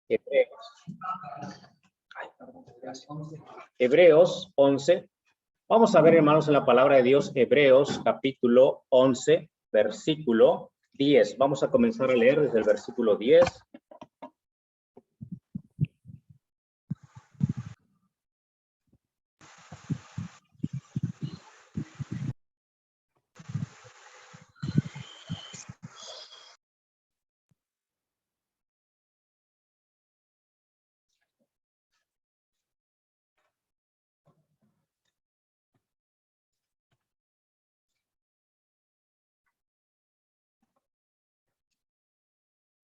Hebreos. Ay, perdón, gracias. Hebreos 11. Vamos a ver, hermanos, en la palabra de Dios, Hebreos capítulo 11, versículo 10. Vamos a comenzar a leer desde el versículo 10.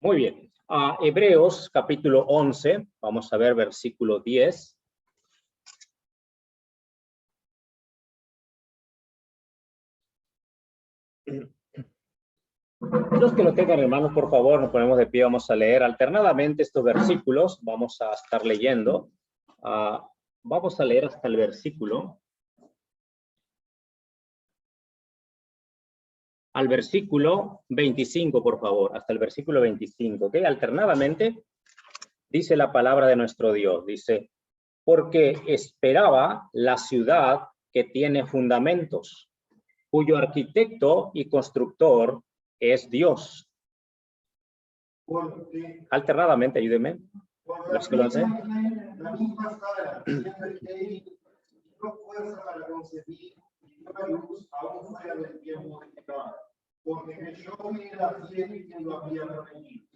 Muy bien. Hebreos capítulo 11, vamos a ver versículo 10. Los que lo tengan, hermanos, por favor, nos ponemos de pie, vamos a leer alternadamente estos versículos, vamos a estar leyendo. Vamos a leer hasta el versículo. Al versículo 25, por favor, hasta el versículo 25, ¿ok? Alternadamente, dice la palabra de nuestro Dios, dice, porque esperaba la ciudad que tiene fundamentos, cuyo arquitecto y constructor es Dios. Alternadamente, ayúdenme. Los que lo hacen. La misma Sara, no fuerza para concebir y dio a luz aún fuera del tiempo de Abraham, porque creyó que era fiel y que lo había prometido.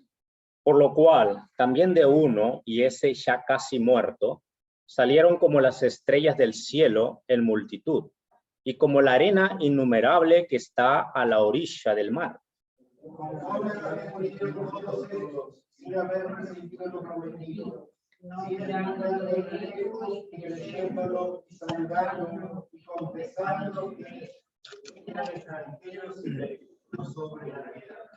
Por lo cual, también de uno, y ese ya casi muerto, salieron como las estrellas del cielo en multitud, y como la arena innumerable que está a la orilla del mar. Conforme habían morido todos ellos, sin haber recibido lo prometido, sin entrar de lejos, creyéndolo y saludándolo y confesando que eran extranjeros y peregrinos sobre la tierra.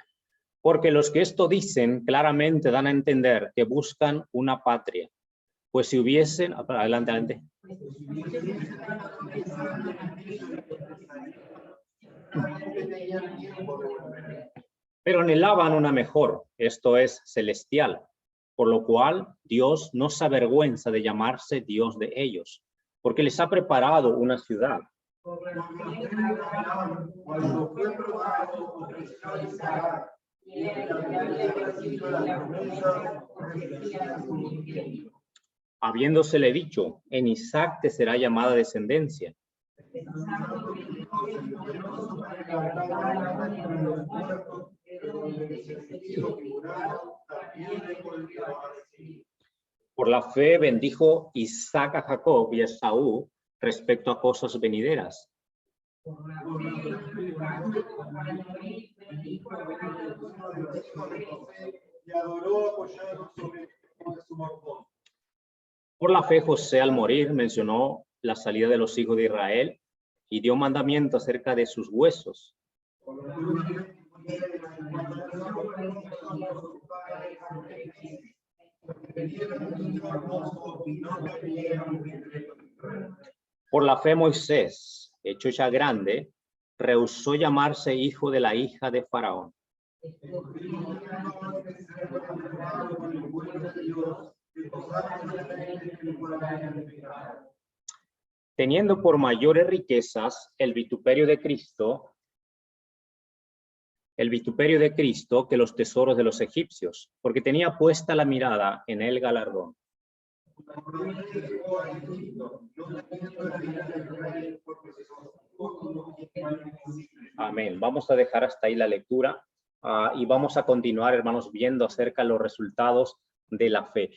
Porque los que esto dicen claramente dan a entender que buscan una patria. Pues si hubiesen... Adelante. Pero anhelaban una mejor, esto es, celestial. Por lo cual Dios no se avergüenza de llamarse Dios de ellos, porque les ha preparado una ciudad. Cuando fue probado, ofreció a Isaac, y él había recibido la promesa, ofrecía a su unigénito. Habiéndosele dicho, en Isaac te será llamada descendencia. Por la fe bendijo Isaac a Jacob y a Esaú respecto a cosas venideras. Por la fe José al morir mencionó la salida de los hijos de Israel y dio mandamiento acerca de sus huesos. Por la fe Moisés, hecho ya grande, rehusó llamarse hijo de la hija de Faraón. Teniendo por mayores riquezas el vituperio de Cristo que los tesoros de los egipcios, porque tenía puesta la mirada en el galardón. Amén. Vamos a dejar hasta ahí la lectura y vamos a continuar, hermanos, viendo acerca de los resultados de la fe.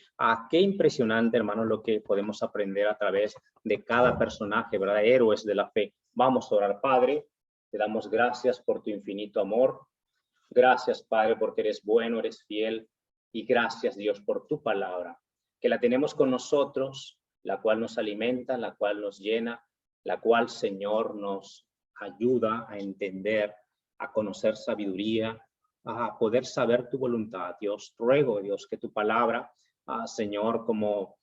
Qué impresionante, hermanos, lo que podemos aprender a través de cada personaje, ¿verdad? Héroes de la fe. Vamos a orar. Padre, te damos gracias por tu infinito amor. Gracias, Padre, porque eres bueno, eres fiel. Y gracias, Dios, por tu palabra, que la tenemos con nosotros, la cual nos alimenta, la cual nos llena, la cual, Señor, nos ayuda a entender, a conocer sabiduría, a poder saber tu voluntad. Dios, ruego, Dios, que tu palabra, Señor, como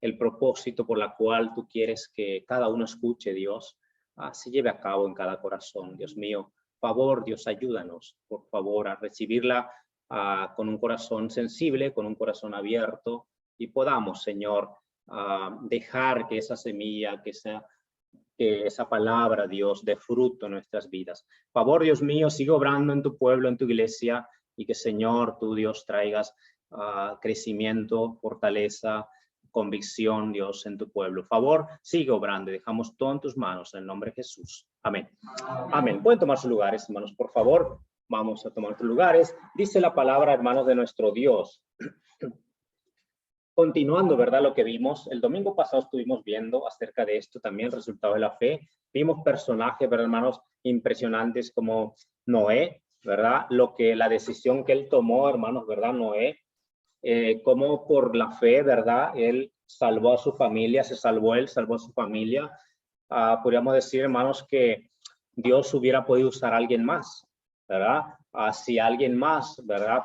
el propósito por la cual tú quieres que cada uno escuche, Dios, se lleve a cabo en cada corazón. Dios mío, favor, Dios, ayúdanos, por favor, a recibirla con un corazón sensible, con un corazón abierto, y podamos, Señor, dejar que esa semilla, que esa palabra, Dios, dé fruto en nuestras vidas. Favor, Dios mío, sigue obrando en tu pueblo, en tu iglesia, y que, Señor, tú, Dios, traigas crecimiento, fortaleza, convicción, Dios, en tu pueblo. Favor, sigue obrando y dejamos todo en tus manos, en el nombre de Jesús. Amén. Amén. Pueden tomar sus lugares, hermanos, por favor. Vamos a tomar sus lugares. Dice la palabra, hermanos, de nuestro Dios. Continuando, ¿verdad? Lo que vimos, el domingo pasado estuvimos viendo acerca de esto también, el resultado de la fe. Vimos personajes, ¿verdad, hermanos? Impresionantes como Noé, ¿verdad? La decisión que él tomó, hermanos, ¿verdad? Noé, como por la fe, ¿verdad? Él salvó a su familia, se salvó él, salvó a su familia. Podríamos decir, hermanos, que Dios hubiera podido usar a alguien más, ¿verdad? Si alguien más, ¿verdad?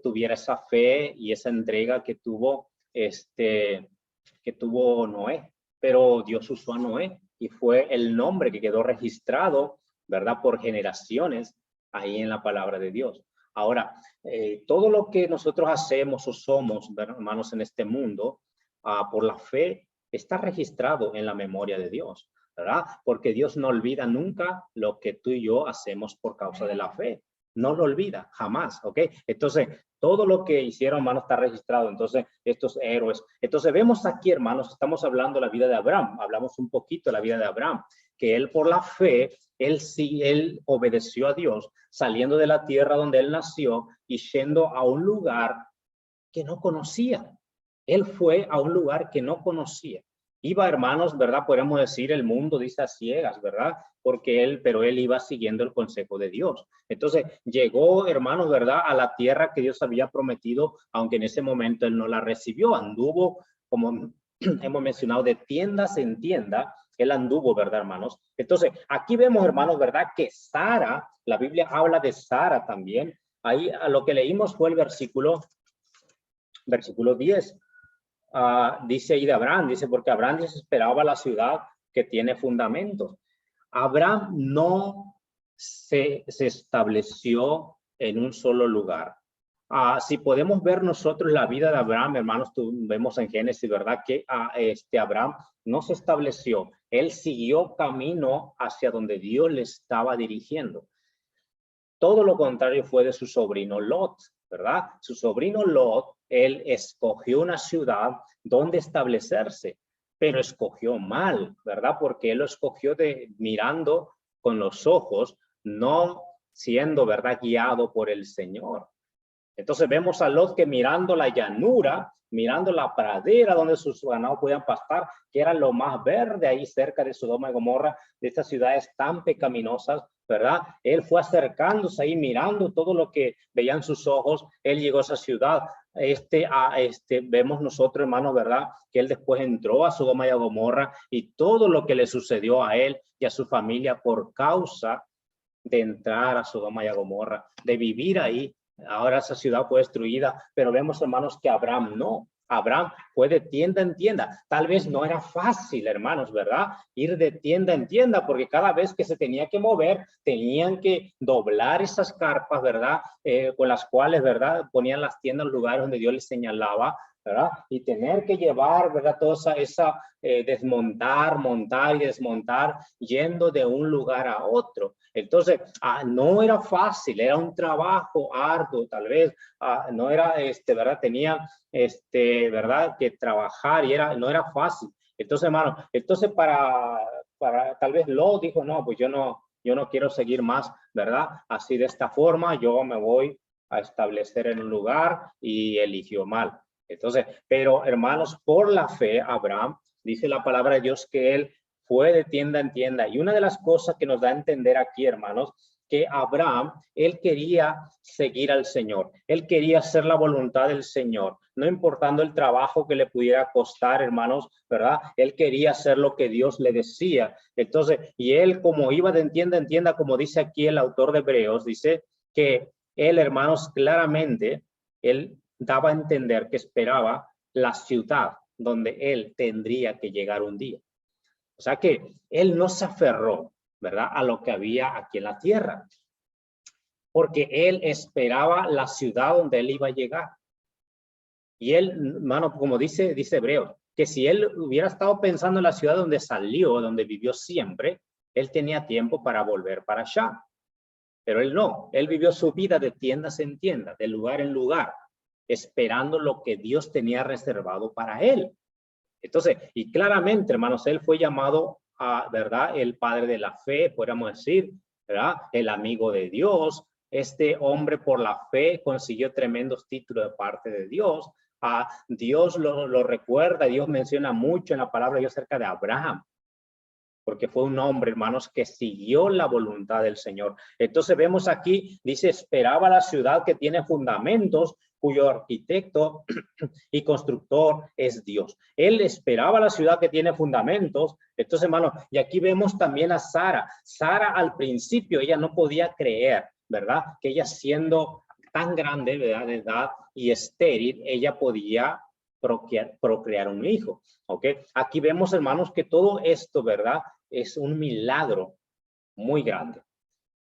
Tuviera esa fe y esa entrega que tuvo Noé, pero Dios usó a Noé y fue el nombre que quedó registrado, ¿verdad? Por generaciones ahí en la palabra de Dios. Ahora, todo lo que nosotros hacemos o somos, hermanos, en este mundo, por la fe, está registrado en la memoria de Dios, ¿verdad? Porque Dios no olvida nunca lo que tú y yo hacemos por causa de la fe. No lo olvida, jamás, ¿ok? Entonces, todo lo que hicieron, hermanos, está registrado. Entonces, estos héroes. Entonces, vemos aquí, hermanos, estamos hablando de la vida de Abraham. Hablamos un poquito de la vida de Abraham, que él por la fe, él obedeció a Dios, saliendo de la tierra donde él nació y yendo a un lugar que no conocía. Él fue a un lugar que no conocía. Iba, hermanos, ¿verdad? Podríamos decir, el mundo dice a ciegas, ¿verdad? Pero él iba siguiendo el consejo de Dios. Entonces, llegó, hermanos, ¿verdad? A la tierra que Dios había prometido, aunque en ese momento él no la recibió. Anduvo, como hemos mencionado, de tiendas en tienda. Él anduvo, ¿verdad, hermanos? Entonces, aquí vemos, hermanos, ¿verdad? Que Sara, la Biblia habla de Sara también. Ahí a lo que leímos fue el versículo 10. Dice ahí de Abraham, dice, porque Abraham desesperaba la ciudad que tiene fundamentos. Abraham no se estableció en un solo lugar. Si podemos ver nosotros la vida de Abraham, hermanos, vemos en Génesis, ¿verdad? Que Abraham no se estableció. Él siguió camino hacia donde Dios le estaba dirigiendo. Todo lo contrario fue de su sobrino Lot, ¿verdad? Su sobrino Lot, él escogió una ciudad donde establecerse, pero escogió mal, ¿verdad? Porque él lo escogió mirando con los ojos, no siendo, ¿verdad?, guiado por el Señor. Entonces vemos a Lot que mirando la llanura, mirando la pradera donde sus ganados podían pastar, que era lo más verde ahí cerca de Sodoma y Gomorra, de estas ciudades tan pecaminosas, ¿verdad? Él fue acercándose ahí, mirando todo lo que veían sus ojos. Él llegó a esa ciudad. Vemos nosotros, hermanos, ¿verdad? Que él después entró a Sodoma y a Gomorra y todo lo que le sucedió a él y a su familia por causa de entrar a Sodoma y a Gomorra, de vivir ahí. Ahora esa ciudad fue destruida, pero vemos, hermanos, que Abraham no. Abraham fue de tienda en tienda. Tal vez no era fácil, hermanos, ¿verdad? Ir de tienda en tienda, porque cada vez que se tenía que mover, tenían que doblar esas carpas, ¿verdad? Con las cuales, ¿verdad? Ponían las tiendas en lugares donde Dios les señalaba, ¿verdad? Y tener que llevar, ¿verdad? Toda esa desmontar, montar y desmontar, yendo de un lugar a otro. Entonces, no era fácil, era un trabajo arduo, tal vez, no era, ¿verdad? Tenía, ¿verdad? Que trabajar y no era fácil. Entonces, hermano, tal vez Lot dijo, no, pues yo no quiero seguir más, ¿verdad? Así de esta forma, yo me voy a establecer en un lugar y eligió mal. Entonces, pero hermanos, por la fe, Abraham, dice la palabra de Dios que él fue de tienda en tienda. Y una de las cosas que nos da a entender aquí, hermanos, que Abraham, él quería seguir al Señor. Él quería hacer la voluntad del Señor, no importando el trabajo que le pudiera costar, hermanos, ¿verdad? Él quería hacer lo que Dios le decía. Entonces, y él como iba de tienda en tienda, como dice aquí el autor de Hebreos, dice que él, hermanos, claramente, él daba a entender que esperaba la ciudad donde él tendría que llegar un día. O sea que él no se aferró, ¿verdad?, a lo que había aquí en la tierra. porque él esperaba la ciudad donde él iba a llegar. Y él, hermano, como dice Hebreos, que si él hubiera estado pensando en la ciudad donde salió, donde vivió siempre, él tenía tiempo para volver para allá. Pero él no, él vivió su vida de tiendas en tiendas, de lugar en lugar, esperando lo que Dios tenía reservado para él. Entonces, y claramente, hermanos, él fue llamado a, ¿verdad? El padre de la fe, podríamos decir, ¿verdad? El amigo de Dios. Este hombre por la fe consiguió tremendos títulos de parte de Dios. Dios lo recuerda, Dios menciona mucho en la palabra de Dios acerca de Abraham, porque fue un hombre, hermanos, que siguió la voluntad del Señor. Entonces vemos aquí, dice, esperaba la ciudad que tiene fundamentos, cuyo arquitecto y constructor es Dios. Él esperaba la ciudad que tiene fundamentos. Entonces, hermanos, y aquí vemos también a Sara. Sara al principio, ella no podía creer, ¿verdad? Que ella siendo tan grande, ¿verdad? De edad y estéril, ella podía procrear un hijo. ¿Ok? Aquí vemos, hermanos, que todo esto, ¿verdad? Es un milagro muy grande.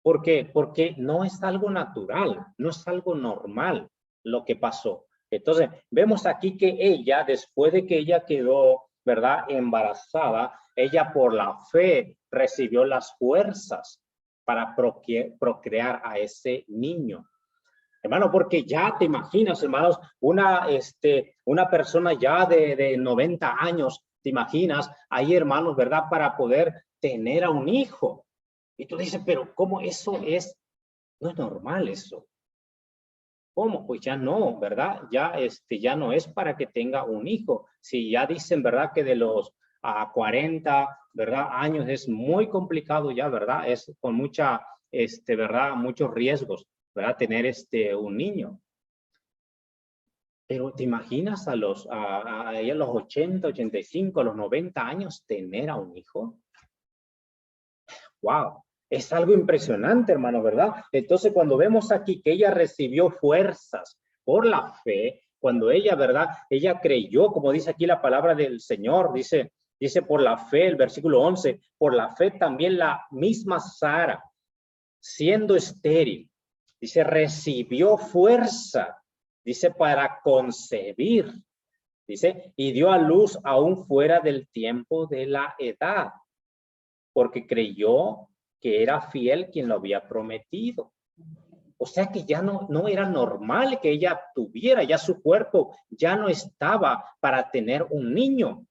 ¿Por qué? Porque no es algo natural, no es algo normal lo que pasó. Entonces, vemos aquí que ella, después de que ella quedó, ¿verdad? Embarazada, ella por la fe recibió las fuerzas para procrear a ese niño. Hermano, porque ya te imaginas, hermanos, una persona ya de 90 años, te imaginas, ahí, hermanos, ¿verdad? Para poder tener a un hijo. Y tú dices, pero ¿cómo eso es? No es normal eso. ¿Cómo? Pues ya no, ¿verdad? Ya no es para que tenga un hijo. Si ya dicen, ¿verdad? Que de los 40, ¿verdad? Años es muy complicado ya, ¿verdad? Es con mucha, ¿verdad? Muchos riesgos, ¿verdad? Tener un niño. Pero te imaginas a los 80, 85, a los 90 años tener a un hijo. Wow, es algo impresionante, hermano, ¿verdad? Entonces, cuando vemos aquí que ella recibió fuerzas por la fe, cuando ella, ¿verdad? Ella creyó, como dice aquí la palabra del Señor, dice por la fe, el versículo 11, por la fe también la misma Sara, siendo estéril, dice, recibió fuerza, dice, para concebir, dice, y dio a luz aún fuera del tiempo de la edad, porque creyó que era fiel quien lo había prometido. O sea que ya no era normal que ella tuviera, ya su cuerpo ya no estaba para tener un niño.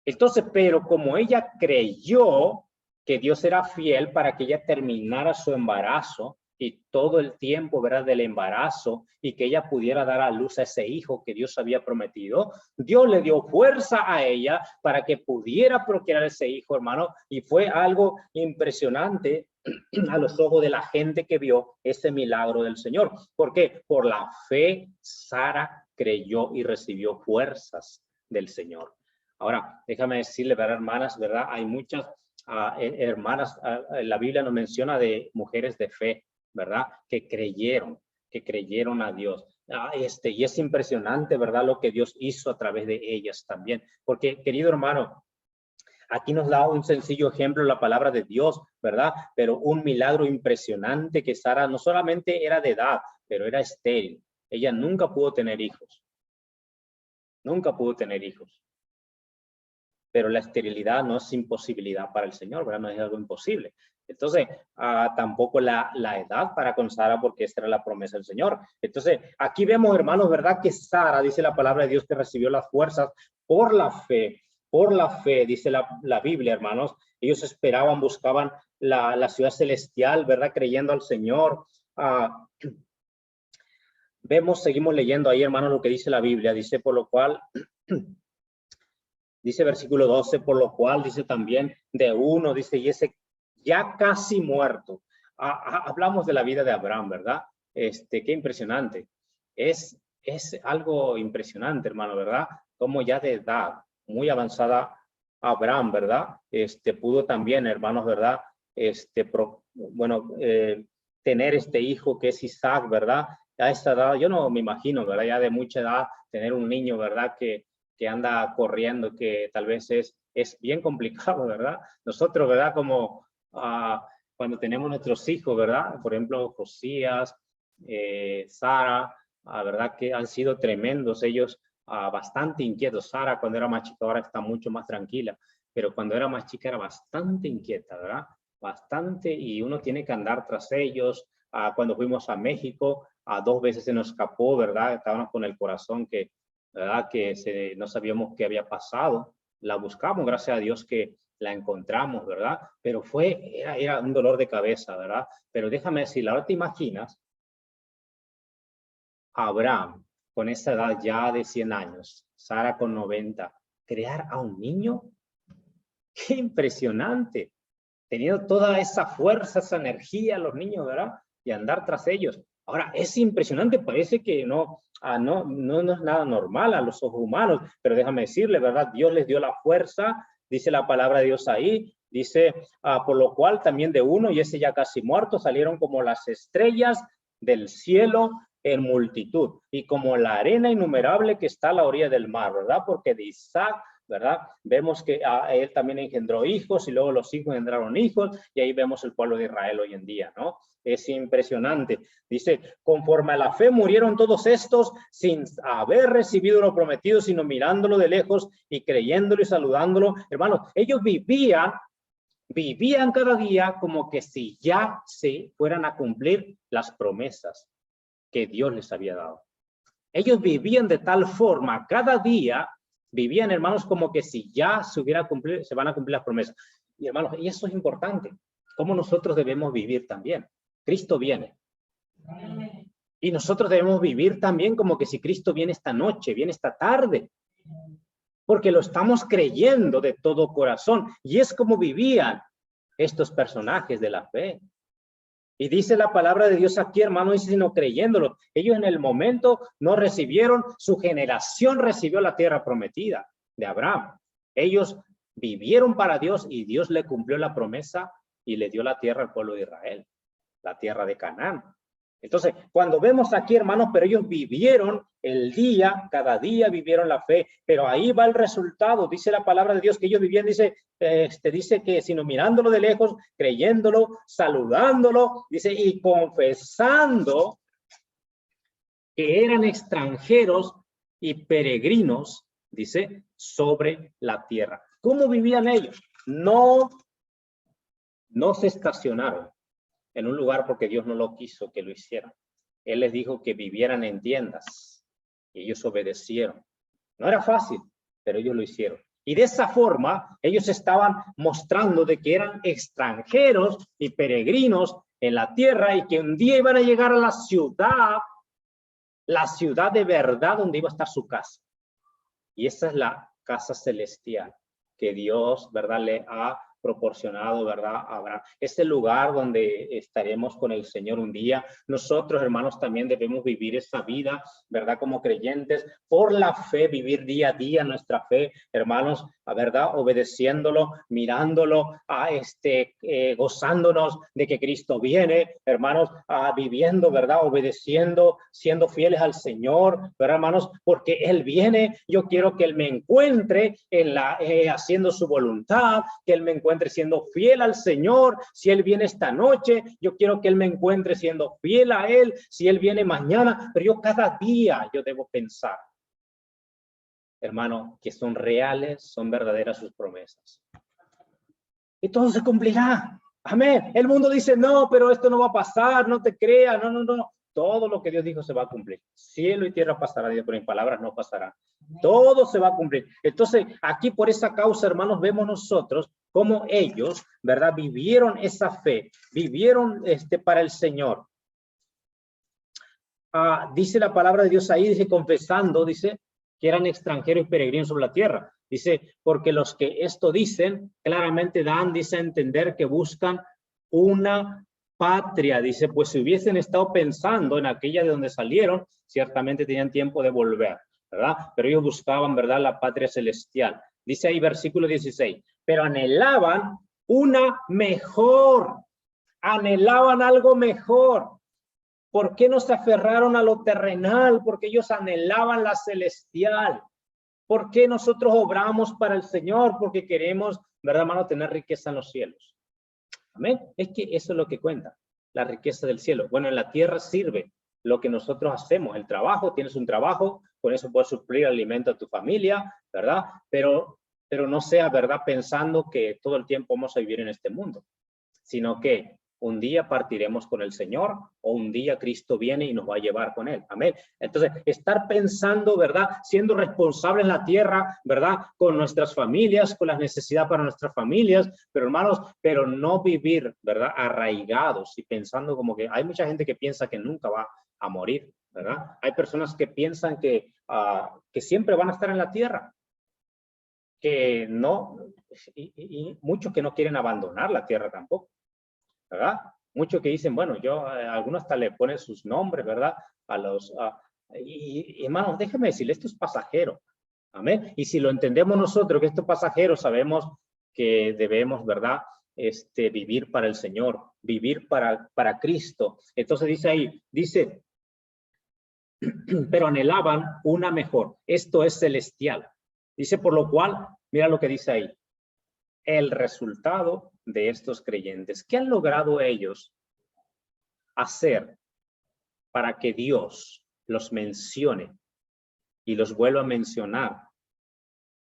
Entonces, pero como ella creyó que Dios era fiel para que ella terminara su embarazo y todo el tiempo, ¿verdad? Del embarazo y que ella pudiera dar a luz a ese hijo que Dios había prometido, Dios le dio fuerza a ella para que pudiera procrear ese hijo, hermano, y fue algo impresionante a los ojos de la gente que vio ese milagro del Señor. ¿Por qué? Por la fe, Sara creyó y recibió fuerzas del Señor. Ahora, déjame decirle, ¿verdad, hermanas? ¿Verdad? Hay muchas hermanas, la Biblia nos menciona de mujeres de fe, ¿verdad? Que creyeron a Dios. Y es impresionante, ¿verdad? Lo que Dios hizo a través de ellas también. Porque, querido hermano, aquí nos da un sencillo ejemplo la palabra de Dios, ¿verdad? Pero un milagro impresionante que Sara no solamente era de edad, pero era estéril. Ella nunca pudo tener hijos. Nunca pudo tener hijos. Pero la esterilidad no es imposibilidad para el Señor, ¿verdad? No es algo imposible. Entonces, tampoco la edad para con Sara, porque esta era la promesa del Señor. Entonces, aquí vemos, hermanos, ¿verdad? Que Sara, dice la palabra de Dios, que recibió las fuerzas por la fe, dice la Biblia, hermanos. Ellos esperaban, buscaban la ciudad celestial, ¿verdad? Creyendo al Señor. Seguimos leyendo ahí, hermanos, lo que dice la Biblia. Dice, por lo cual... Dice versículo 12, por lo cual dice también de uno, dice, y ese ya casi muerto. Hablamos de la vida de Abraham, ¿verdad? Qué impresionante. Es algo impresionante, hermano, ¿verdad? Como ya de edad muy avanzada Abraham, ¿verdad? Pudo también, hermanos, ¿verdad? Tener este hijo que es Isaac, ¿verdad? A esta edad, yo no me imagino, ¿verdad? Ya de mucha edad, tener un niño, ¿verdad? Que anda corriendo, que tal vez es bien complicado, ¿verdad? Nosotros, ¿verdad? Como cuando tenemos nuestros hijos, ¿verdad? Por ejemplo, Josías, Sara, ¿verdad? Que han sido tremendos ellos, bastante inquietos. Sara cuando era más chica ahora está mucho más tranquila, pero cuando era más chica era bastante inquieta, ¿verdad? Bastante, y uno tiene que andar tras ellos. Cuando fuimos a México, 2 veces se nos escapó, ¿verdad? Estábamos con el corazón que, ¿verdad? Que no sabíamos qué había pasado. La buscamos, gracias a Dios que la encontramos, ¿verdad? Pero era un dolor de cabeza, ¿verdad? Pero déjame decir, ahora te imaginas Abraham con esa edad ya de 100 años, Sara con 90, crear a un niño. ¡Qué impresionante! Teniendo toda esa fuerza, esa energía, los niños, ¿verdad? Y andar tras ellos. Ahora, es impresionante, parece que no es nada normal a los ojos humanos, pero déjame decirle, ¿verdad? Dios les dio la fuerza, dice la palabra de Dios ahí, dice, por lo cual también de uno, y ese ya casi muerto, salieron como las estrellas del cielo en multitud, y como la arena innumerable que está a la orilla del mar, ¿verdad? Porque de Isaac, ¿verdad? Vemos que él también engendró hijos y luego los hijos engendraron hijos y ahí vemos el pueblo de Israel hoy en día, ¿no? Es impresionante. Dice, conforme a la fe murieron todos estos sin haber recibido lo prometido, sino mirándolo de lejos y creyéndolo y saludándolo. Hermanos, ellos vivían cada día como que si ya se fueran a cumplir las promesas que Dios les había dado. Ellos vivían de tal forma, cada día vivían, hermanos, como que si ya se van a cumplir las promesas. Y hermanos, y eso es importante, cómo nosotros debemos vivir también. Cristo viene. Y nosotros debemos vivir también como que si Cristo viene esta noche, viene esta tarde. Porque lo estamos creyendo de todo corazón. Y es como vivían estos personajes de la fe. Y dice la palabra de Dios aquí, hermano, dice, sino creyéndolo. Ellos en el momento no recibieron, su generación recibió la tierra prometida de Abraham. Ellos vivieron para Dios y Dios le cumplió la promesa y le dio la tierra al pueblo de Israel, la tierra de Canaán. Entonces, cuando vemos aquí, hermanos, pero ellos vivieron el día, cada día vivieron la fe, pero ahí va el resultado, dice la palabra de Dios, que ellos vivían, dice que sino mirándolo de lejos, creyéndolo, saludándolo, dice, y confesando que eran extranjeros y peregrinos, dice, sobre la tierra. ¿Cómo vivían ellos? No se estacionaron en un lugar porque Dios no lo quiso que lo hicieran. Él les dijo que vivieran en tiendas y ellos obedecieron. No era fácil, pero ellos lo hicieron. Y de esa forma, ellos estaban mostrando de que eran extranjeros y peregrinos en la tierra y que un día iban a llegar a la ciudad de verdad donde iba a estar su casa. Y esa es la casa celestial que Dios, ¿verdad?, le ha proporcionado, ¿verdad?, a Abraham. Este lugar donde estaremos con el Señor un día. Nosotros, hermanos, también debemos vivir esa vida, ¿verdad?, como creyentes, por la fe, vivir día a día nuestra fe, hermanos, ¿verdad?, obedeciéndolo, mirándolo, gozándonos de que Cristo viene, hermanos, viviendo, ¿verdad?, obedeciendo, siendo fieles al Señor, ¿verdad, hermanos? Porque Él viene, yo quiero que Él me encuentre haciendo su voluntad, que Él me encuentre siendo fiel al Señor. Si Él viene esta noche, yo quiero que Él me encuentre siendo fiel a Él. Si Él viene mañana, pero yo cada día yo debo pensar, hermano, que son reales, son verdaderas sus promesas. Y todo se cumplirá. Amén. El mundo dice, no, pero esto no va a pasar, no te creas, no. Todo lo que Dios dijo se va a cumplir. Cielo y tierra pasará, pero en palabras no pasará. Todo se va a cumplir. Entonces, aquí por esa causa, hermanos, vemos nosotros cómo ellos, ¿verdad?, vivieron esa fe, vivieron para el Señor. Dice la palabra de Dios ahí, dice, confesando, dice, que eran extranjeros y peregrinos sobre la tierra. Dice, porque los que esto dicen, claramente dice a entender que buscan una patria. Dice, pues si hubiesen estado pensando en aquella de donde salieron, ciertamente tenían tiempo de volver, ¿verdad? Pero ellos buscaban, ¿verdad?, la patria celestial. Dice ahí versículo 16, pero anhelaban una mejor, anhelaban algo mejor. ¿Por qué no se aferraron a lo terrenal? Porque ellos anhelaban la celestial. ¿Por qué nosotros obramos para el Señor? Porque queremos, ¿verdad, hermano?, tener riqueza en los cielos. Amén. Es que eso es lo que cuenta, la riqueza del cielo. Bueno, en la tierra sirve lo que nosotros hacemos, el trabajo, tienes un trabajo, con eso puedes suplir alimento a tu familia, ¿verdad? Pero no sea, ¿verdad? Pensando que todo el tiempo vamos a vivir en este mundo, sino que un día partiremos con el Señor o un día Cristo viene y nos va a llevar con Él. Amén. Entonces, estar pensando, ¿verdad? Siendo responsables en la tierra, ¿verdad? Con nuestras familias, con las necesidades para nuestras familias, pero hermanos, pero no vivir, ¿verdad? Arraigados y pensando como que hay mucha gente que piensa que nunca va a morir, ¿verdad? Hay personas que piensan que siempre van a estar en la tierra, que no, y muchos que no quieren abandonar la tierra tampoco, ¿verdad? Muchos que dicen, bueno, algunos hasta le ponen sus nombres, ¿verdad? Y hermanos, déjeme decirle, esto es pasajero, amén. Y si lo entendemos nosotros, que esto es pasajero, sabemos que debemos, ¿verdad? Vivir para el Señor, vivir para Cristo. Entonces dice ahí, dice, pero anhelaban una mejor. Esto es celestial. Dice, por lo cual, mira lo que dice ahí. El resultado de estos creyentes. ¿Qué han logrado ellos hacer para que Dios los mencione y los vuelva a mencionar?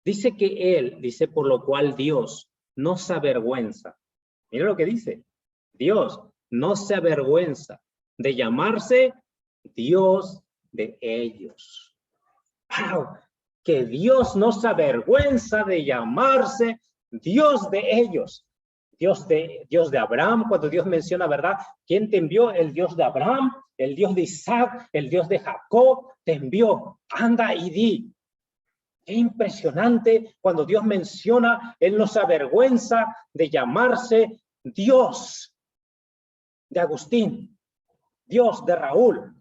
Dice que Él, dice, por lo cual Dios no se avergüenza. Mira lo que dice. Dios no se avergüenza de llamarse Dios de ellos. ¡Wow! Que Dios no se avergüenza de llamarse Dios de ellos. Dios de Abraham, cuando Dios menciona, ¿verdad? ¿Quién te envió? El Dios de Abraham, el Dios de Isaac, el Dios de Jacob, te envió. Anda y di. Qué impresionante cuando Dios menciona, Él no se avergüenza de llamarse Dios de Agustín, Dios de Raúl.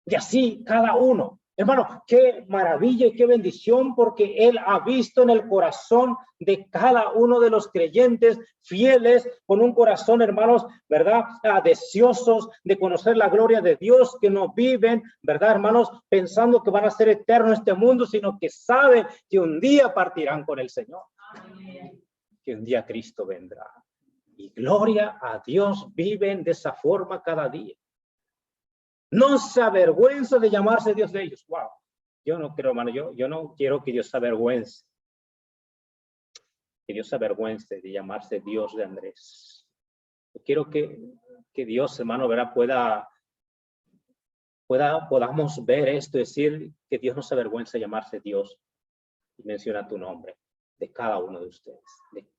Y así cada uno. Hermano, qué maravilla y qué bendición, porque Él ha visto en el corazón de cada uno de los creyentes fieles, con un corazón, hermanos, ¿verdad? Deseosos de conocer la gloria de Dios, que no viven, ¿verdad, hermanos? Pensando que van a ser eternos en este mundo, sino que saben que un día partirán con el Señor. Que un día Cristo vendrá. Y gloria a Dios, viven de esa forma cada día. No se avergüenza de llamarse Dios de ellos. Wow. Yo no creo, hermano, yo no quiero que Dios se avergüence. Que Dios se avergüence de llamarse Dios de Andrés. Yo quiero que Dios, hermano, ¿verdad? Podamos ver esto, decir que Dios no se avergüenza de llamarse Dios y menciona tu nombre, de cada uno de ustedes,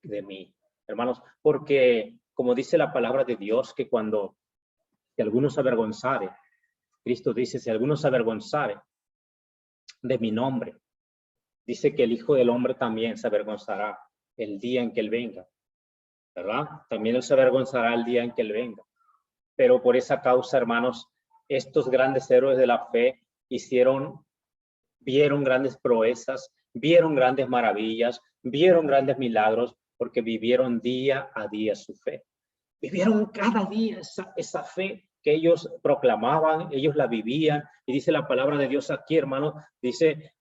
de mí. Hermanos, porque como dice la palabra de Dios, que cuando alguno se avergonzare, Cristo dice, si alguno se avergonzare de mi nombre, dice que el Hijo del Hombre también se avergonzará el día en que Él venga, ¿verdad? También Él se avergonzará el día en que Él venga. Pero por esa causa, hermanos, estos grandes héroes de la fe vieron grandes proezas, vieron grandes maravillas, vieron grandes milagros, porque vivieron día a día su fe. Vivieron cada día esa fe que ellos proclamaban, ellos la vivían, y dice la palabra de Dios aquí, hermano, dice,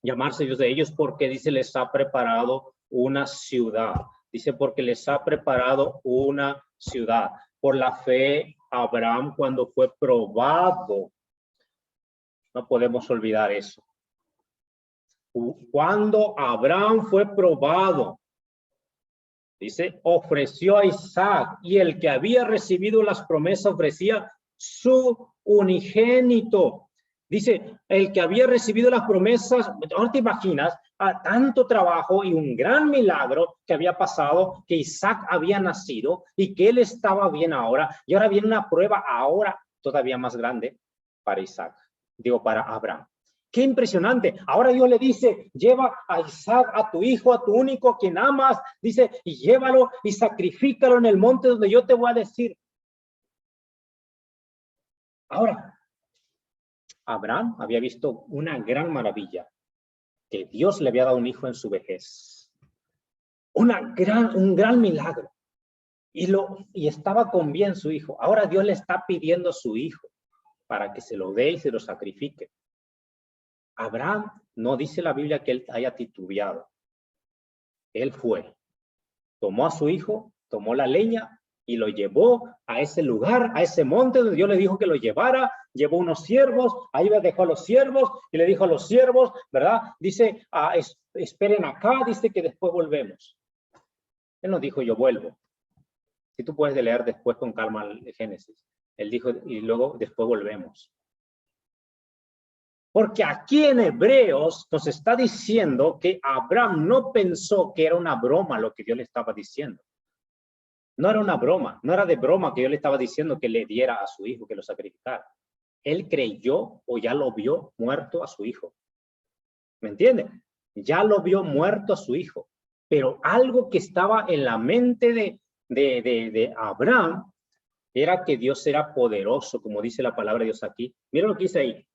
llamarse Dios de ellos porque dice, les ha preparado una ciudad. Dice, porque les ha preparado una ciudad. Por la fe, Abraham, cuando fue probado, no podemos olvidar eso. Cuando Abraham fue probado, dice, ofreció a Isaac, y el que había recibido las promesas ofrecía su unigénito. Dice, el que había recibido las promesas, ahora te imaginas, a tanto trabajo y un gran milagro que había pasado, que Isaac había nacido y que él estaba bien ahora, y ahora viene una prueba ahora todavía más grande para Isaac, digo, para Abraham. Qué impresionante. Ahora Dios le dice, lleva a Isaac, a tu hijo, a tu único, a quien amas, dice, y llévalo y sacrifícalo en el monte donde yo te voy a decir. Ahora, Abraham había visto una gran maravilla, que Dios le había dado un hijo en su vejez. Un gran milagro. Y estaba con bien su hijo. Ahora Dios le está pidiendo a su hijo para que se lo dé y se lo sacrifique. Abraham no dice la Biblia que él haya titubeado. Él fue. tomó a su hijo, tomó la leña y lo llevó a ese lugar, a ese monte donde Dios le dijo que lo llevara. Llevó unos siervos, ahí le dejó a los siervos y le dijo a los siervos, ¿verdad? Dice, esperen acá, dice que después volvemos. Él no dijo, yo vuelvo. Si tú puedes leer después con calma el Génesis. Él dijo, y luego después volvemos. Porque aquí en Hebreos nos está diciendo que Abraham no pensó que era una broma lo que Dios le estaba diciendo. No era una broma, no era de broma que Dios le estaba diciendo que le diera a su hijo, que lo sacrificara. Él creyó o ya lo vio muerto a su hijo. ¿Me entienden? Ya lo vio muerto a su hijo. Pero algo que estaba en la mente de Abraham era que Dios era poderoso, como dice la palabra de Dios aquí. Mira lo que dice ahí.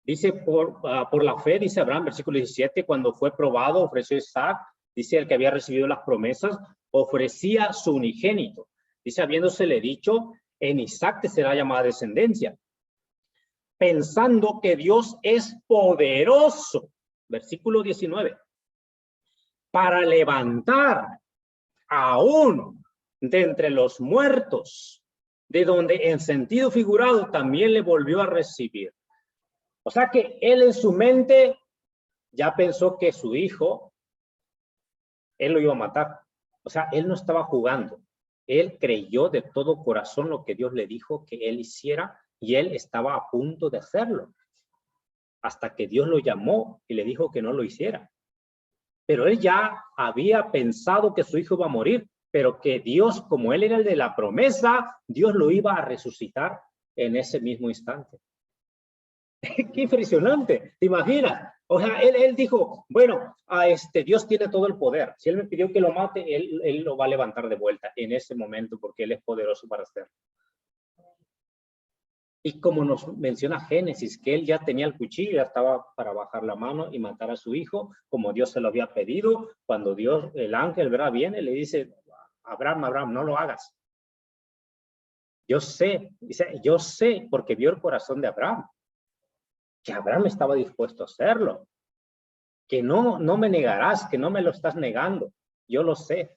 Dice, por la fe, dice Abraham, versículo 17, cuando fue probado, ofreció Isaac, dice el que había recibido las promesas, ofrecía su unigénito. Dice, habiéndosele dicho, en Isaac te será llamada descendencia. Pensando que Dios es poderoso, versículo 19, para levantar aún de entre los muertos, de donde en sentido figurado también le volvió a recibir. O sea que él en su mente ya pensó que su hijo, él lo iba a matar. O sea, él no estaba jugando. Él creyó de todo corazón lo que Dios le dijo que él hiciera y él estaba a punto de hacerlo. Hasta que Dios lo llamó y le dijo que no lo hiciera. Pero él ya había pensado que su hijo iba a morir, pero que Dios, como él era el de la promesa, Dios lo iba a resucitar en ese mismo instante. Qué impresionante, ¿te imaginas? O sea, él dijo, bueno, Dios tiene todo el poder. Si él me pidió que lo mate, él lo va a levantar de vuelta en ese momento porque él es poderoso para hacerlo. Y como nos menciona Génesis, que él ya tenía el cuchillo, ya estaba para bajar la mano y matar a su hijo, como Dios se lo había pedido. Cuando Dios, el ángel, ¿verdad? Viene, le dice, Abraham, no lo hagas. Yo sé, dice, yo sé, porque vio el corazón de Abraham, que Abraham estaba dispuesto a hacerlo, que no me negarás, que no me lo estás negando, yo lo sé.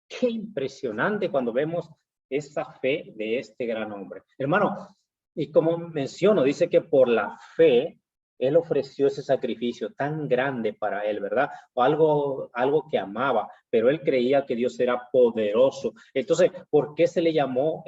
Qué impresionante cuando vemos esa fe de este gran hombre. Hermano, y como menciono, dice que por la fe, él ofreció ese sacrificio tan grande para él, ¿verdad? O algo que amaba, pero él creía que Dios era poderoso. Entonces, ¿por qué se le llamó?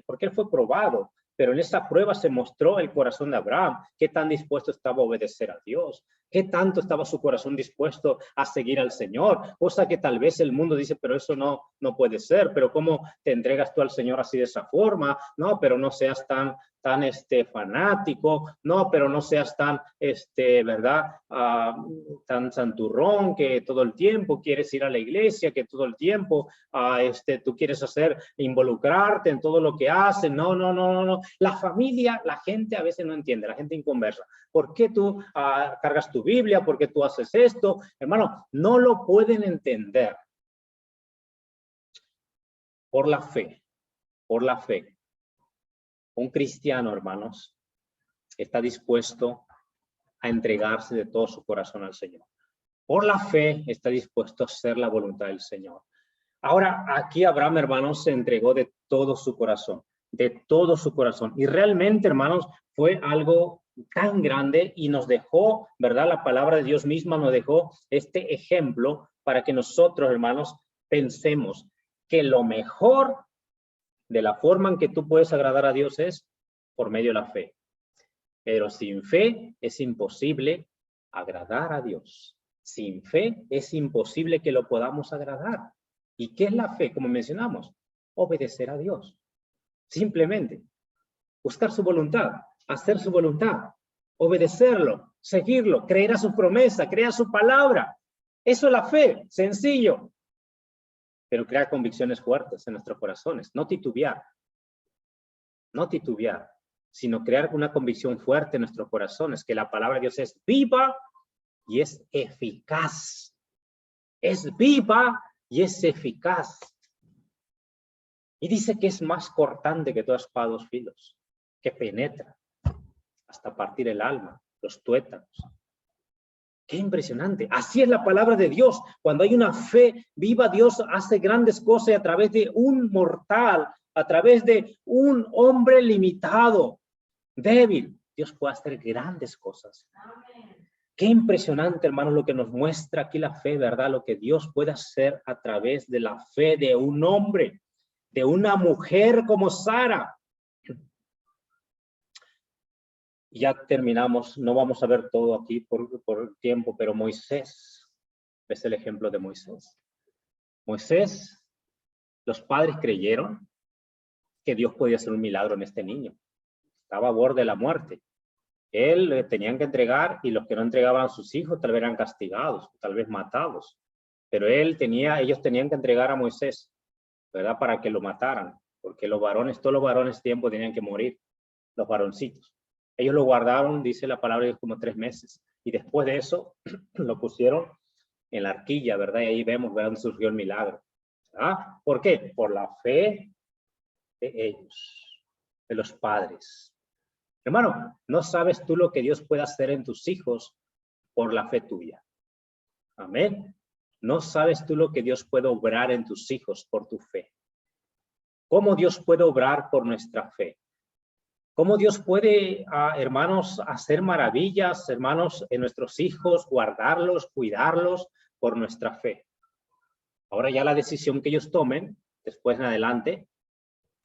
Porque él fue probado. Pero en esa prueba se mostró el corazón de Abraham, qué tan dispuesto estaba a obedecer a Dios, qué tanto estaba su corazón dispuesto a seguir al Señor, cosa que tal vez el mundo dice, pero eso no puede ser, pero ¿cómo te entregas tú al Señor así de esa forma? No, pero no seas tan fanático, no, pero no seas tan, ¿verdad? Tan santurrón que todo el tiempo quieres ir a la iglesia, que todo el tiempo tú quieres involucrarte en todo lo que hacen. No. La familia, la gente a veces no entiende, la gente inconversa. ¿Por qué tú cargas tu Biblia? ¿Por qué tú haces esto? Hermano, no lo pueden entender. Por la fe. Un cristiano, hermanos, está dispuesto a entregarse de todo su corazón al Señor. Por la fe está dispuesto a hacer la voluntad del Señor. Ahora, aquí Abraham, hermanos, se entregó de todo su corazón, Y realmente, hermanos, fue algo tan grande y nos dejó, ¿verdad? La palabra de Dios misma nos dejó este ejemplo para que nosotros, hermanos, pensemos que lo mejor de la forma en que tú puedes agradar a Dios es por medio de la fe. Pero sin fe es imposible agradar a Dios. Sin fe es imposible que lo podamos agradar. ¿Y qué es la fe? Como mencionamos, obedecer a Dios. Simplemente buscar su voluntad, hacer su voluntad, obedecerlo, seguirlo, creer a su promesa, creer a su palabra. Eso es la fe, sencillo. Pero crear convicciones fuertes en nuestros corazones, no titubear, sino crear una convicción fuerte en nuestros corazones, que la palabra de Dios es viva y es eficaz. Es viva y es eficaz. Y dice que es más cortante que toda espada de dos filos, que penetra hasta partir el alma, los tuétanos. Qué impresionante. Así es la palabra de Dios. Cuando hay una fe viva, Dios hace grandes cosas a través de un mortal, a través de un hombre limitado, débil. Dios puede hacer grandes cosas. Qué impresionante, hermanos, lo que nos muestra aquí la fe, ¿verdad? Lo que Dios puede hacer a través de la fe de un hombre, de una mujer como Sara. Ya terminamos, no vamos a ver todo aquí por el tiempo, pero Moisés, es el ejemplo de Moisés. Moisés, los padres creyeron que Dios podía hacer un milagro en este niño. Estaba a borde de la muerte. Él le tenían que entregar, y los que no entregaban a sus hijos tal vez eran castigados, tal vez matados. Pero ellos tenían que entregar a Moisés, ¿verdad? Para que lo mataran, porque los varones, todos los varones tiempo tenían que morir, los varoncitos. Ellos lo guardaron, dice la palabra de Dios, como 3 meses. Y después de eso, lo pusieron en la arquilla, ¿verdad? Y ahí vemos, ¿verdad?, dónde surgió el milagro. ¿Ah? ¿Por qué? Por la fe de ellos, de los padres. Hermano, no sabes tú lo que Dios puede hacer en tus hijos por la fe tuya. Amén. No sabes tú lo que Dios puede obrar en tus hijos por tu fe. ¿Cómo Dios puede obrar por nuestra fe? ¿Cómo Dios puede, hermanos, hacer maravillas, hermanos, en nuestros hijos, guardarlos, cuidarlos por nuestra fe? Ahora ya la decisión que ellos tomen, después en adelante,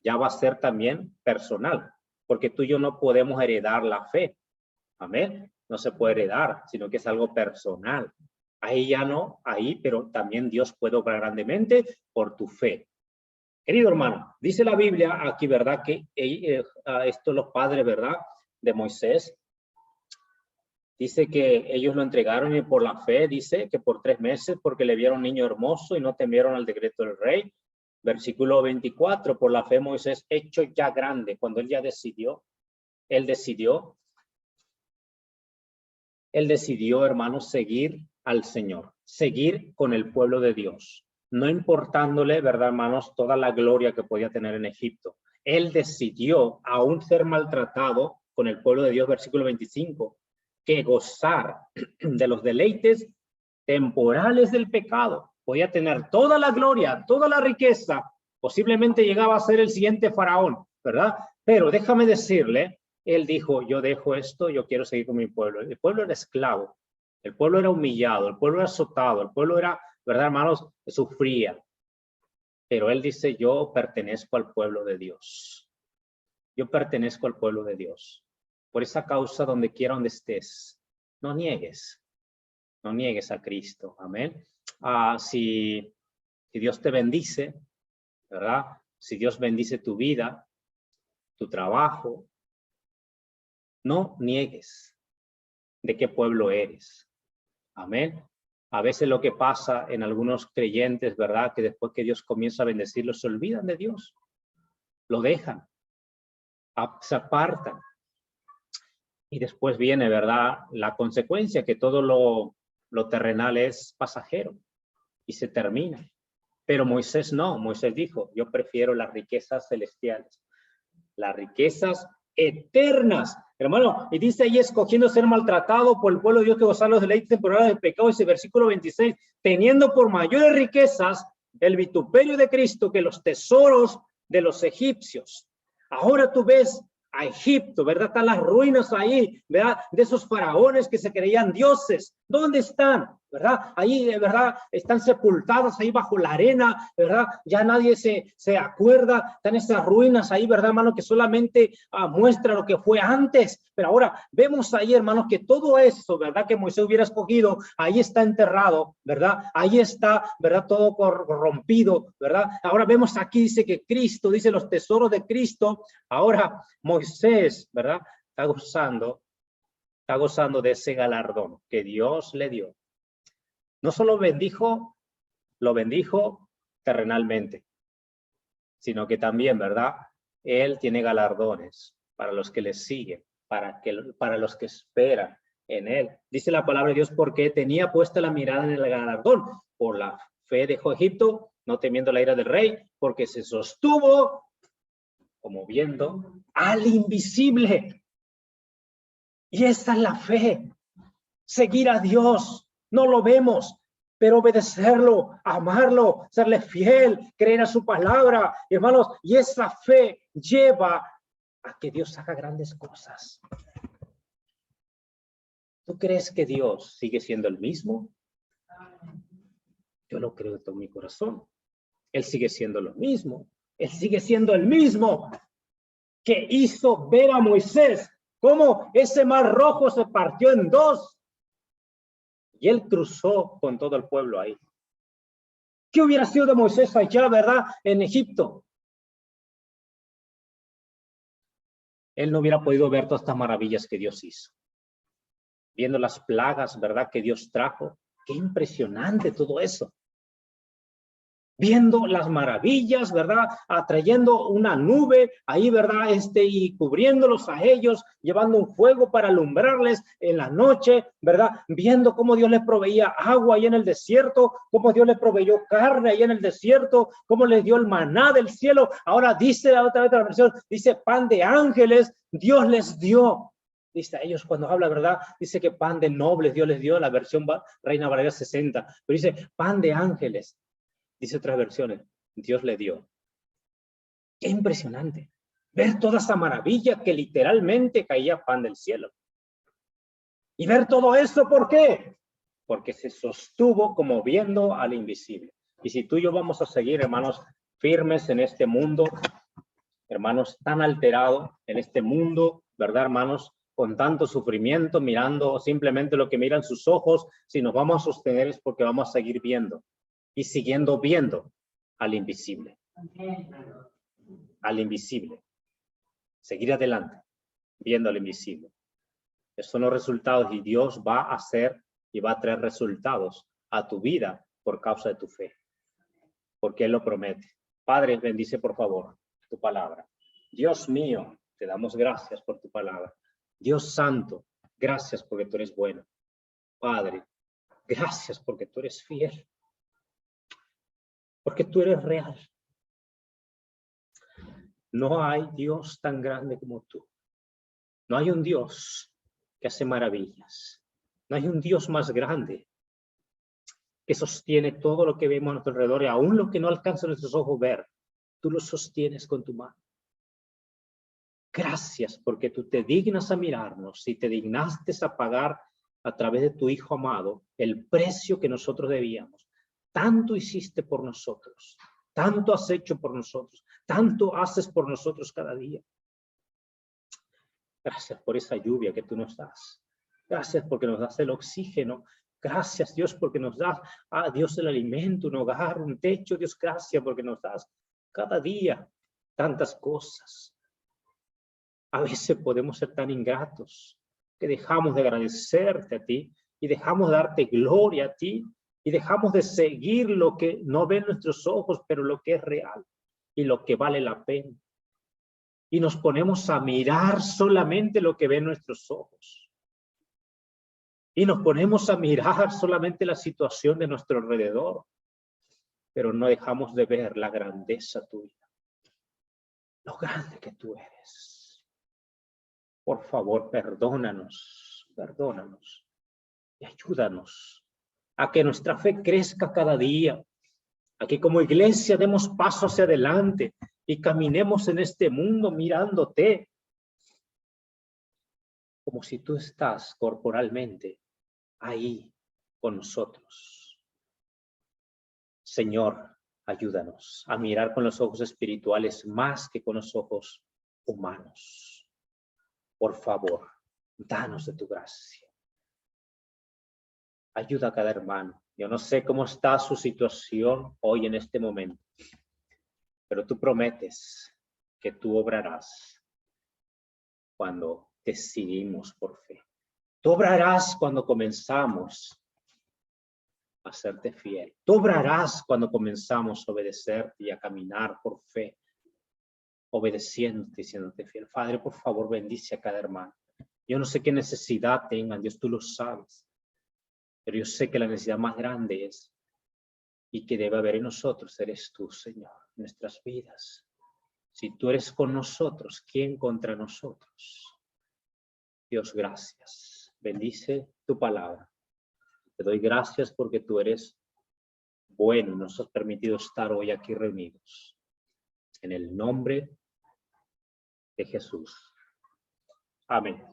ya va a ser también personal, porque tú y yo no podemos heredar la fe. Amén. No se puede heredar, sino que es algo personal. Ahí ya no, ahí, pero también Dios puede obrar grandemente por tu fe. Querido hermano, dice la Biblia aquí, ¿verdad? Que esto los padres, ¿verdad?, de Moisés, dice que ellos lo entregaron y por la fe, dice que por 3 meses, porque le vieron niño hermoso y no temieron al decreto del rey. Versículo 24, por la fe Moisés, hecho ya grande, cuando él ya decidió, él decidió, hermanos, seguir al Señor, seguir con el pueblo de Dios. No importándole, ¿verdad, hermanos?, toda la gloria que podía tener en Egipto. Él decidió, aún ser maltratado con el pueblo de Dios, versículo 25, que gozar de los deleites temporales del pecado. Podía tener toda la gloria, toda la riqueza, posiblemente llegaba a ser el siguiente faraón, ¿verdad? Pero déjame decirle, él dijo, yo dejo esto, yo quiero seguir con mi pueblo. El pueblo era esclavo, el pueblo era humillado, el pueblo era azotado, el pueblo era, ¿verdad, hermanos?, sufría. Pero él dice, yo pertenezco al pueblo de Dios. Yo pertenezco al pueblo de Dios. Por esa causa, donde quiera donde estés, no niegues a Cristo. Amén. Si Dios te bendice, ¿verdad? Si Dios bendice tu vida, tu trabajo, no niegues de qué pueblo eres. Amén. A veces lo que pasa en algunos creyentes, ¿verdad?, que después que Dios comienza a bendecirlos, se olvidan de Dios. Lo dejan. Se apartan. Y después viene, ¿verdad?, la consecuencia, que todo lo terrenal es pasajero y se termina. Pero Moisés no. Moisés dijo, yo prefiero las riquezas celestiales, las riquezas eternas, hermano. Y dice ahí, escogiendo ser maltratado por el pueblo de Dios, que gozar los deleites temporales del pecado. Ese versículo 26, teniendo por mayores riquezas el vituperio de Cristo que los tesoros de los egipcios. Ahora tú ves a Egipto, ¿verdad? Están las ruinas ahí, ¿verdad?, de esos faraones que se creían dioses. ¿Dónde están? ¿Verdad? Ahí, ¿verdad?, están sepultados ahí bajo la arena, ¿verdad? Ya nadie se acuerda. Están esas ruinas ahí, ¿verdad, hermano?, que solamente muestra lo que fue antes. Pero ahora vemos ahí, hermanos, que todo eso, ¿verdad?, que Moisés hubiera escogido, ahí está enterrado, ¿verdad? Ahí está, ¿verdad?, todo corrompido, ¿verdad? Ahora vemos aquí, dice que Cristo, dice los tesoros de Cristo. Ahora Moisés, ¿verdad?, está gozando de ese galardón que Dios le dio. No solo lo bendijo terrenalmente, sino que también, ¿verdad?, él tiene galardones para los que le siguen, para los que esperan en él. Dice la palabra de Dios, porque tenía puesta la mirada en el galardón. Por la fe dejó Egipto, no temiendo la ira del rey, porque se sostuvo como viendo al invisible. Y esa es la fe. seguir a Dios. No lo vemos, pero obedecerlo, amarlo, serle fiel, creer a su palabra, hermanos, y esa fe lleva a que Dios haga grandes cosas. ¿Tú crees que Dios sigue siendo el mismo? Yo lo creo de todo mi corazón. Él sigue siendo lo mismo. Él sigue siendo el mismo que hizo ver a Moisés cómo ese mar rojo se partió en dos y él cruzó con todo el pueblo ahí. ¿Qué hubiera sido de Moisés allá, verdad, en Egipto? Él no hubiera podido ver todas estas maravillas que Dios hizo. Viendo las plagas, verdad, que Dios trajo. Qué impresionante todo eso. Viendo las maravillas, ¿verdad? Atrayendo una nube ahí, ¿verdad? Y cubriéndolos a ellos, llevando un fuego para alumbrarles en la noche, ¿verdad? Viendo cómo Dios les proveía agua ahí en el desierto, cómo Dios les proveyó carne ahí en el desierto, cómo les dio el maná del cielo. Ahora dice la otra versión, dice pan de ángeles, Dios les dio. Dice a ellos cuando habla, ¿verdad? Dice que pan de nobles Dios les dio, la versión Reina Valera 60, pero dice pan de ángeles. Dice otras versiones, Dios le dio. Qué impresionante. Ver toda esa maravilla que literalmente caía pan del cielo. Y ver todo esto, ¿por qué? Porque se sostuvo como viendo al invisible. Y si tú y yo vamos a seguir, hermanos, firmes en este mundo, hermanos, tan alterado en este mundo, ¿verdad, hermanos? Con tanto sufrimiento, mirando simplemente lo que miran sus ojos, si nos vamos a sostener es porque vamos a seguir viendo. Y siguiendo viendo al invisible. Al invisible. Seguir adelante, viendo al invisible. Esos son los resultados y Dios va a hacer y va a traer resultados a tu vida por causa de tu fe. Porque Él lo promete. Padre, bendice por favor tu palabra. Dios mío, te damos gracias por tu palabra. Dios santo, gracias porque tú eres bueno. Padre, gracias porque tú eres fiel. Porque tú eres real. No hay Dios tan grande como tú. No hay un Dios que hace maravillas. No hay un Dios más grande que sostiene todo lo que vemos a nuestro alrededor y aún lo que no alcanza nuestros ojos ver. Tú lo sostienes con tu mano. Gracias porque tú te dignas a mirarnos y te dignaste a pagar a través de tu Hijo amado el precio que nosotros debíamos. Tanto hiciste por nosotros. Tanto has hecho por nosotros, tanto haces por nosotros cada día. Gracias por esa lluvia que tú nos das. Gracias porque nos das el oxígeno. Gracias, Dios, porque nos das, Dios, el alimento, un hogar, un techo. Dios, gracias porque nos das cada día tantas cosas. A veces podemos ser tan ingratos que dejamos de agradecerte a ti y dejamos de darte gloria a ti. Y dejamos de seguir lo que no ven nuestros ojos, pero lo que es real y lo que vale la pena. Y nos ponemos a mirar solamente lo que ven nuestros ojos. Y nos ponemos a mirar solamente la situación de nuestro alrededor. Pero no dejamos de ver la grandeza tuya. Lo grande que tú eres. Por favor, perdónanos, perdónanos. Y ayúdanos a que nuestra fe crezca cada día, a que como iglesia demos paso hacia adelante y caminemos en este mundo mirándote, como si tú estás corporalmente ahí con nosotros. Señor, ayúdanos a mirar con los ojos espirituales más que con los ojos humanos. Por favor, danos de tu gracia. Ayuda a cada hermano. Yo no sé cómo está su situación hoy en este momento, pero tú prometes que tú obrarás cuando decidimos por fe. Tú obrarás cuando comenzamos a serte fiel. Tú obrarás cuando comenzamos a obedecerte y a caminar por fe, obedeciéndote y siéndote fiel. Padre, por favor, bendice a cada hermano. Yo no sé qué necesidad tengan, Dios, tú lo sabes. Pero yo sé que la necesidad más grande es y que debe haber en nosotros, eres tú, Señor, en nuestras vidas. Si tú eres con nosotros, ¿quién contra nosotros? Dios, gracias. bendice tu palabra. Te doy gracias porque tú eres bueno y nos has permitido estar hoy aquí reunidos. En el nombre de Jesús. Amén.